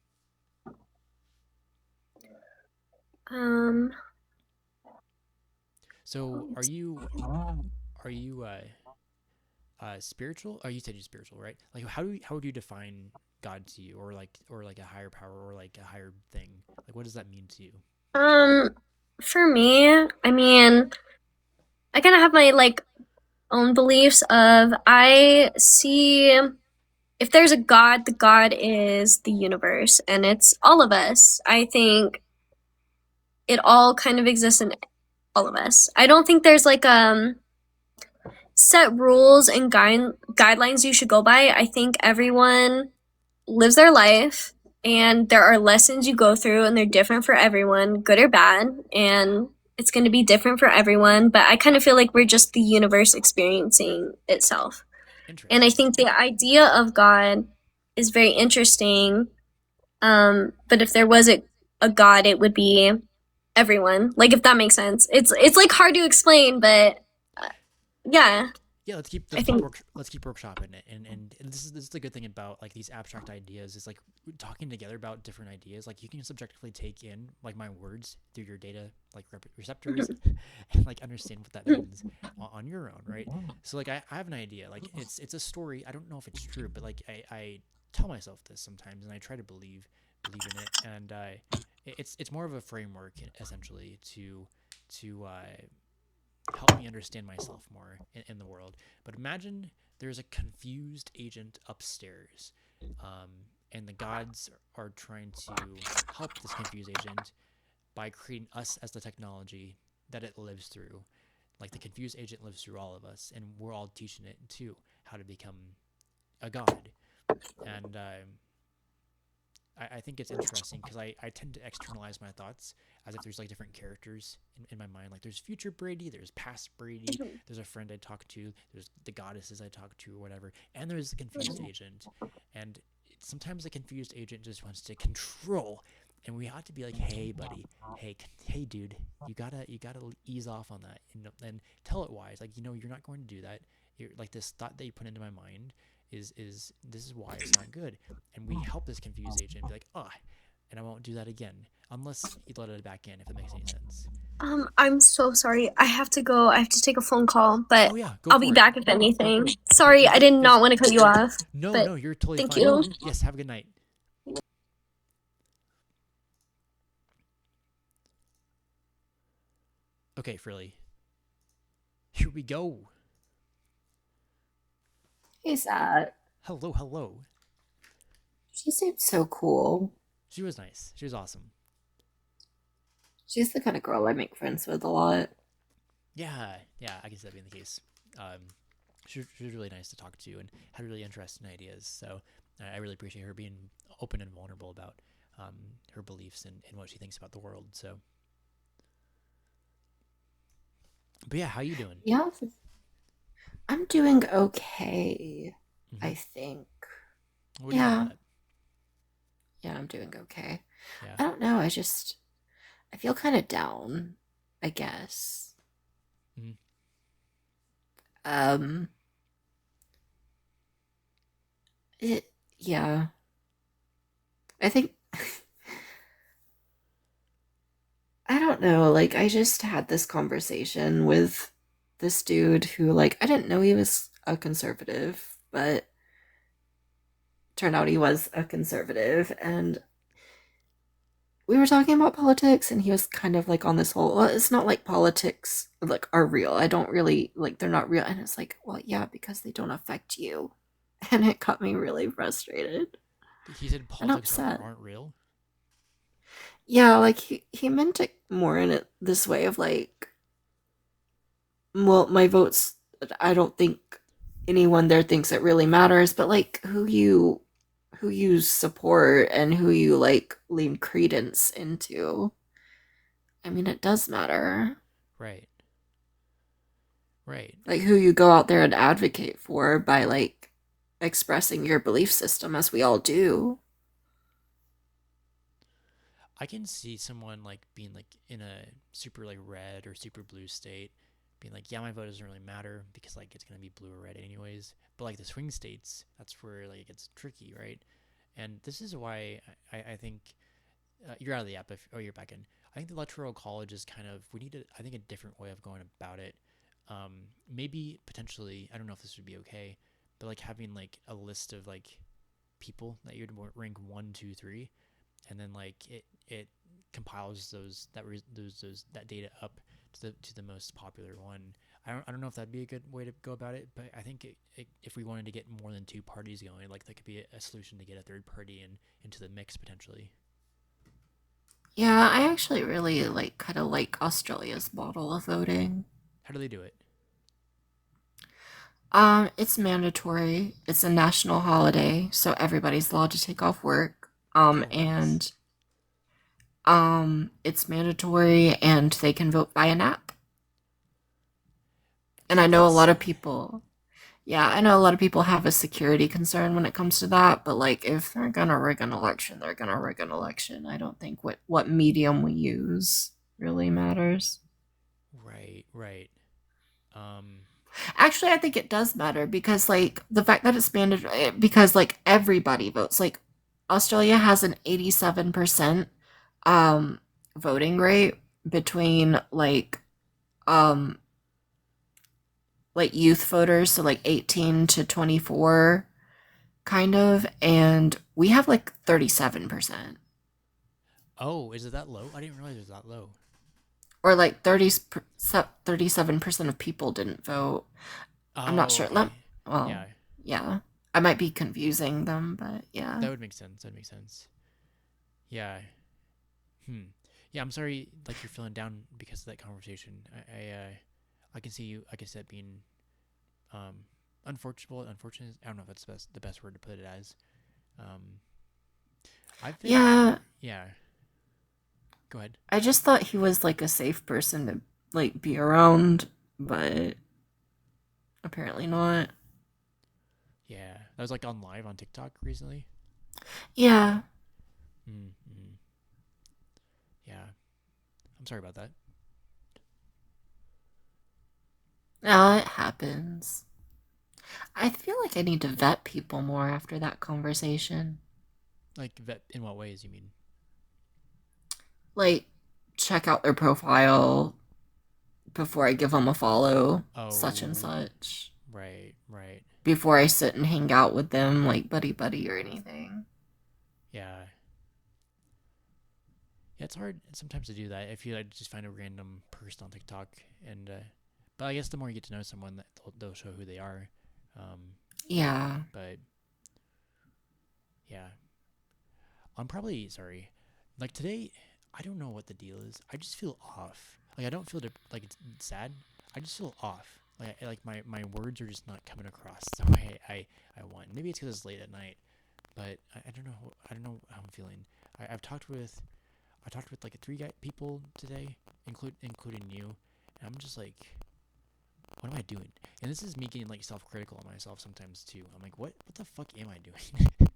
Um. So are you spiritual? Oh, you said you're spiritual, right? Like how would you define God to you, or like a higher power, or like a higher thing? Like what does that mean to you? Um. For me, I mean, I kind of have my like own beliefs of I see if there's a God, the God is the universe and it's all of us. I think it all kind of exists in all of us. I don't think there's like set rules and guidelines you should go by. I think everyone lives their life and there are lessons you go through and they're different for everyone, good or bad, and it's going to be different for everyone, but I kind of feel like we're just the universe experiencing itself. And I Interesting. think the idea of God is very interesting. But if there was a God, it would be everyone. Like if that makes sense. It's like hard to explain, but uh, yeah, Yeah, I think. let's keep workshopping it, and this is the good thing about like these abstract ideas is like talking together about different ideas. Like you can subjectively take in like my words through your data like receptors, and like understand what that means on your own, right? So like I have an idea, like it's a story. I don't know if it's true, but like I tell myself this sometimes, and I try to believe in it, and it's more of a framework essentially to help me understand myself more in the world. But imagine there's a confused agent upstairs, um, and the gods are trying to help this confused agent by creating us as the technology that it lives through. Like the confused agent lives through all of us, and we're all teaching it too how to become a god. And I think it's interesting because I tend to externalize my thoughts as if there's like different characters in my mind. Like there's future Brady, there's past Brady, there's a friend I talk to, there's the goddesses I talk to or whatever, and there's the confused agent. And sometimes the confused agent just wants to control, and we ought to be like, hey buddy, hey dude, you gotta ease off on that, and tell it wise, like you're not going to do that. You're like this thought that you put into my mind is this is why it's not good, and we help this confused agent be like, and I won't do that again unless you let it back in, if it makes any sense. I'm so sorry. I have to go. I have to take a phone call, but Oh yeah, go I'll be for it. back if anything. Yeah, Sorry, I did not want to cut you off, no, but no, you're totally thank fine. you. Yes, have a good night. Okay, Frilly, here we go. Hey, Zach. Hello. She seems so cool. She was nice. She was awesome. She's the kind of girl I make friends with a lot. Yeah, I guess that being the case. Um, she was really nice to talk to and had really interesting ideas. So I really appreciate her being open and vulnerable about her beliefs and what she thinks about the world. So, but yeah, how you doing? Yeah, I'm doing okay, I Mm-hmm. think. What do you mean by Yeah, that? yeah, I'm doing okay. Yeah. I don't know, I feel kind of down, I guess. Mm-hmm. Um, yeah, I think, I don't know, like, I just had this conversation with this dude who, like, I didn't know he was a conservative, but turned out he was a conservative, and we were talking about politics, and he was kind of like on this whole, well, it's not like politics like are real. I don't really like they're not real. And it's like, well, yeah, because they don't affect you. And it got me really frustrated He said and politics upset. aren't real. Yeah, like he meant it more in it this way of like, well, my votes I don't think anyone there thinks it really matters, but like who you support and who you like lean credence into. I mean, it does matter. Right. Right. Like who you go out there and advocate for by like expressing your belief system as we all do. I can see someone like being like in a super like red or super blue state, being like, yeah, my vote doesn't really matter because like it's gonna be blue or red anyways. But like the swing states, that's where like it gets tricky, right? And this is why I think you're out of the app. If oh, you're back in. I think the electoral college is kind of we need a, I think a different way of going about it. Maybe potentially I don't know if this would be okay, but like having like a list of like people that you'd rank one, two, three, and then like it compiles those that data up to the most popular one. I don't know if that'd be a good way to go about it, but I think if we wanted to get more than two parties going, like that could be a solution to get a third party into the mix potentially. Yeah, I actually really like kind of like Australia's model of voting. How do they do it? It's mandatory. It's a national holiday, so everybody's allowed to take off work. Oh, nice. And it's mandatory and they can vote by an app. And I know a lot of people, yeah, I know a lot of people have a security concern when it comes to that, but like if they're gonna rig an election, they're gonna rig an election. I don't think what medium we use really matters. Right, right. Actually, I think it does matter because like the fact that it's mandatory because like everybody votes. Like Australia has an 87% voting rate between um like youth voters, so like 18 to 24 kind of, and we have like 37%. Oh, is it that low? I didn't realize it was that low. Or like 37% of people didn't vote. I'm not Oh, sure. okay. Well, Yeah, yeah. I might be confusing them, but yeah. that would make sense. That makes sense. Yeah. Yeah, I'm sorry. Like you're feeling down because of that conversation. I can see you. Like I said, being um, unfortunate. I don't know if that's the best word to put it as. Um, I've been. Yeah, Yeah. Go ahead. I just thought he was like a safe person to like be around, but apparently not. Yeah, that was like on live on TikTok recently. Yeah. Mm-hmm. Yeah, I'm sorry about that. No, it happens. I feel like I need to vet people more after that conversation. Like, in what ways you mean? Like, check out their profile before I give them a follow, such and Oh, such. right, right. Before I sit and hang out with them, like buddy buddy or anything. Yeah. Yeah, it's hard sometimes to do that if you like just find a random person on TikTok and but I guess the more you get to know someone that they'll show who they are. Yeah. But yeah. I'm probably sorry. Like today, I don't know what the deal is. I just feel off. Like I don't feel like it's sad. I just feel off. Like my words are just not coming across the way I want. Maybe it's because it's late at night, but I don't know. I don't know how I'm feeling. I've talked with like people today, including you, and I'm just like, what am I doing? And this is me getting like self-critical on myself sometimes too. I'm like, what the fuck am I doing?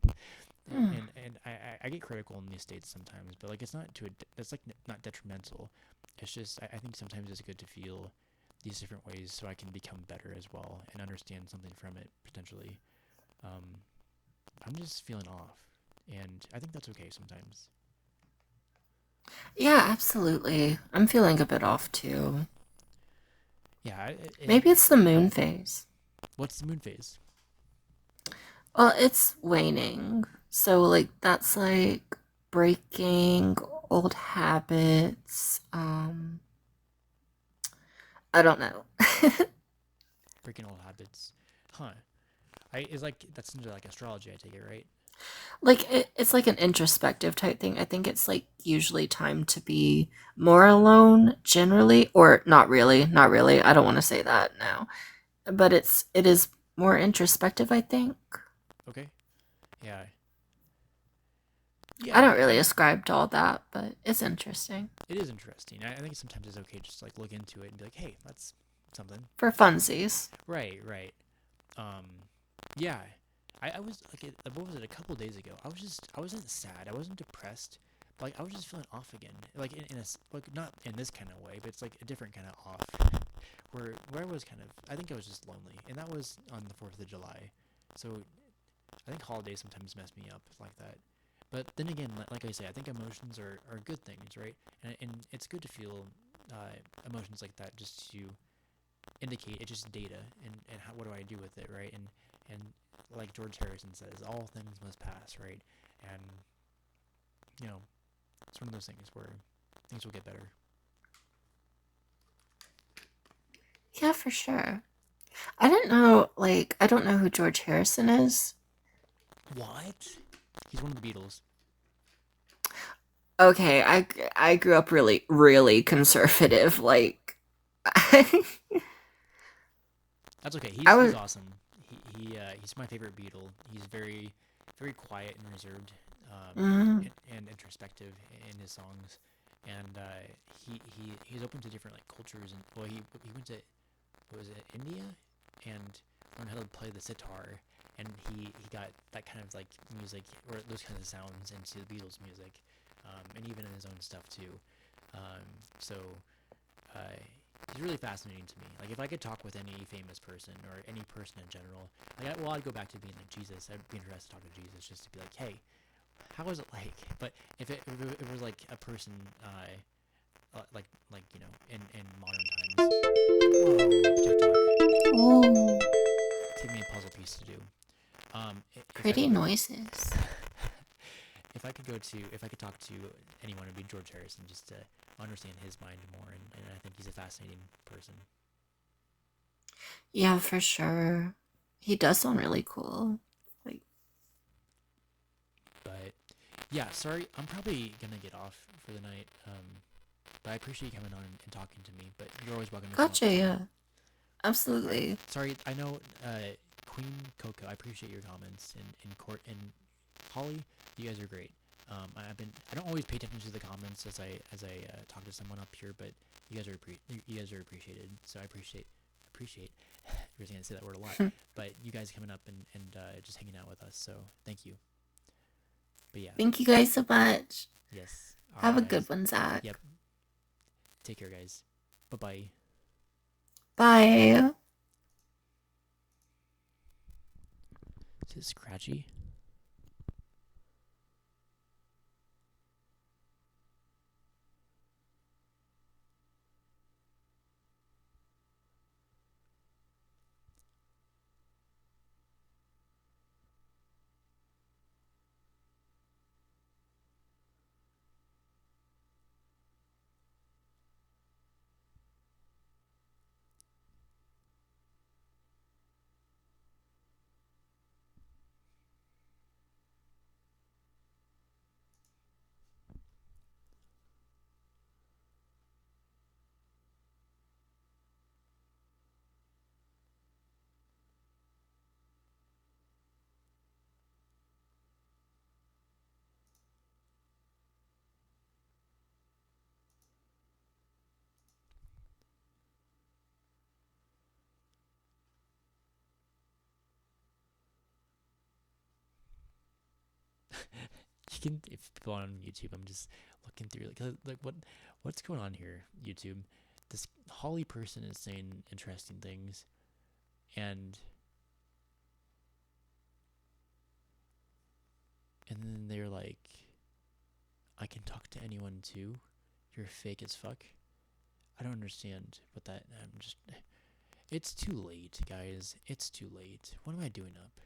and I get critical in these states sometimes, but like it's not that's like not detrimental. It's just I think sometimes it's good to feel these different ways so I can become better as well and understand something from it potentially. I'm just feeling off, and I think that's okay sometimes. Yeah, absolutely. I'm feeling a bit off too. Yeah. Maybe it's the moon phase. What's the moon phase? Well, it's waning. So, like, that's like breaking old habits. I don't know. Breaking old habits. Huh. It's like that's into like astrology. I take it right. Like, it's like an introspective type thing. I think it's like usually time to be more alone, generally, or not really. Not really. I don't want to say that now. But it is more introspective, I think. Okay. Yeah. I Yeah. don't really ascribe to all that, but it's interesting. It is interesting. I think sometimes it's okay just to like look into it and be like, hey, that's something. For funsies. Right. Right. Um. Yeah. I was like, what was it? A couple days ago, I wasn't sad. I wasn't depressed. But, like I was just feeling off again. Like like not in this kind of way, but it's like a different kind of off. Where I was kind of, I think I was just lonely, and that was on the 4th of July. So I think holidays sometimes mess me up like that. But then again, like I say, I think emotions are good things, right? And it's good to feel emotions like that, just to indicate it's just data, and how, what do I do with it, right? And like George Harrison says, all things must pass, right? And you know, it's one of those things where things will get better. Yeah, for sure. I didn't know, like, I don't know who George Harrison is. What? He's one of the Beatles. Okay, I grew up really, really conservative. Like, That's okay. I He's was. awesome. He's my favorite Beatle. He's very quiet and reserved, Mm, and introspective in his songs, and he's open to different like cultures. And well, he went to, what was it, India, and learned how to play the sitar, and he got that kind of like music or those kinds of sounds into the Beatles music, and even in his own stuff too. Um, so uh, he's really fascinating to me. Like if I could talk with any famous person or any person in general, like I'd go back to being like Jesus. I'd be interested to talk to Jesus just to be like, hey, how is it like? But if it was like a person, like you know, in modern times. Whoa, TikTok. oh, Give me a puzzle piece to do. If I pretty could go, noises. if I could talk to anyone, it'd be George Harrison, just to understand his mind more, and I think he's a fascinating person. Yeah, for sure. He does sound really cool. Like, But yeah, sorry, I'm probably gonna get off for the night. But I appreciate you coming on and talking to me. But you're always welcome to come up gotcha, to me. yeah. Absolutely. Sorry, I know Queen Coco. I appreciate your comments, and Court and Holly. You guys are great. I don't always pay attention to the comments as I talk to someone up here, but you guys are appreciated. So I appreciate. You're gonna say that word a lot, but you guys coming up and just hanging out with us. So thank you. But yeah, Thank you guys so much. yes. All Have right, a guys. good one, Zach. Yep. Take care, guys. Bye bye. Bye. Is it scratchy? You can, if people on YouTube, I'm just looking through like what's going on here, YouTube. This Holly person is saying interesting things, and then they're like, I can talk to anyone too. You're fake as fuck. I don't understand what that. I'm just. It's too late, guys. It's too late. What am I doing up?